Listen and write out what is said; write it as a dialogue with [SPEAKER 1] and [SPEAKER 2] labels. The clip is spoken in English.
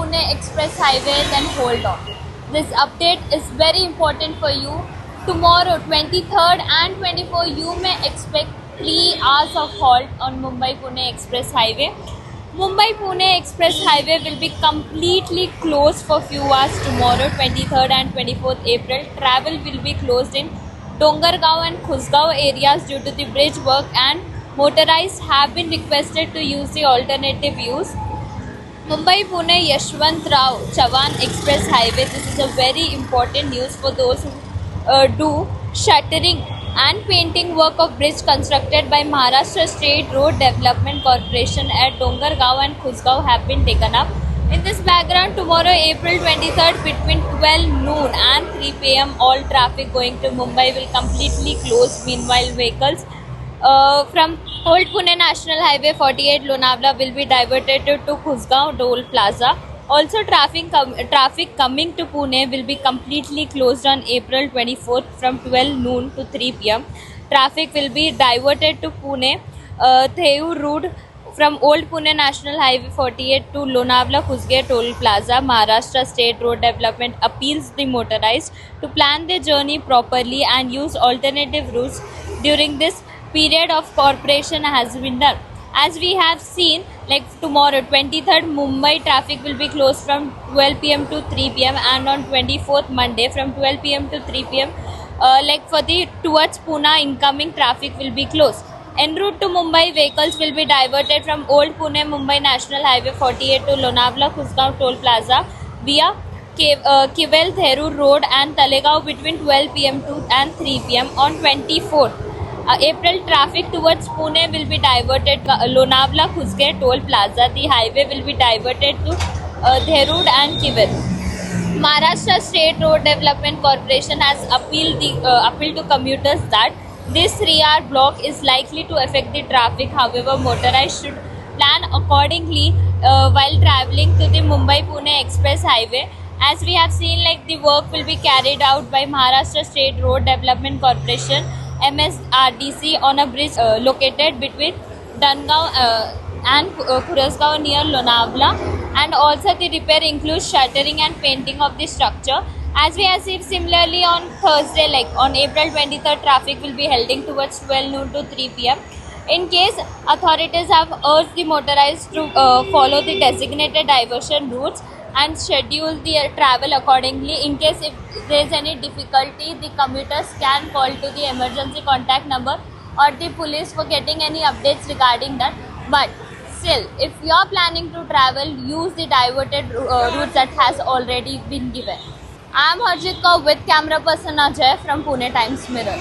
[SPEAKER 1] Pune Express Highway, then hold on. This update is very important for you. Tomorrow, 23rd and 24th, you may expect 3 hours of halt on Mumbai Pune Express Highway. Mumbai Pune Express Highway will be completely closed for few hours tomorrow, 23rd and 24th April. Travel will be closed in Dongargaon and Khusgaon areas due to the bridge work, and motorists have been requested to use the alternative use. Mumbai Pune Yashwantrao Chavan Express Highway. This is a very important news for those who do shuttering and painting work of bridge constructed by Maharashtra State Road Development Corporation at Dongargaon and Khusgaon have been taken up. In this background, tomorrow April 23rd between 12 noon and 3 pm, all traffic going to Mumbai will completely close. Meanwhile, vehicles from Old Pune National Highway 48 Lonavala will be diverted to Khusgaon Toll Plaza. Also, traffic coming to Pune will be completely closed on April 24th from 12 noon to 3 pm. Traffic will be diverted to Pune Theu route from Old Pune National Highway 48 to Lonavala Khusgaon Toll Plaza. Maharashtra State Road Development appeals the motorized to plan their journey properly and use alternative routes during this period of corporation has been done. As we have seen, like tomorrow 23rd Mumbai traffic will be closed from 12 pm to 3 pm, and on 24th Monday from 12 pm to 3 pm, like for the towards Pune incoming traffic will be closed. En route to Mumbai, vehicles will be diverted from Old Pune Mumbai National Highway 48 to Lonavala Khusgaon Toll Plaza via Kivel Theru Road and Talegaon between 12 pm and 3 pm. On 24th April, traffic towards Pune will be diverted to Lonavala Khusgaon Toll Plaza. The highway will be diverted to Dherud and Kivel. Maharashtra State Road Development Corporation has appealed to commuters that this 3-hour block is likely to affect the traffic. However, motorists should plan accordingly while traveling to the Mumbai-Pune Express Highway. As we have seen, like the work will be carried out by Maharashtra State Road Development Corporation (MSRDC) on a bridge located between Dangaon and Kurasgaon near Lonavala, and also the repair includes shuttering and painting of the structure. As we have seen, similarly on Thursday, like on April 23rd, traffic will be heading towards 12 noon to 3 pm. In case, authorities have urged the motorized to follow the designated diversion routes and schedule the travel accordingly. In case if there is any difficulty, the commuters can call to the emergency contact number or the police for getting any updates regarding that. But still, if you are planning to travel, use the diverted routes that has already been given. I am Harjit Kaur with camera person Ajay from Pune Times Mirror.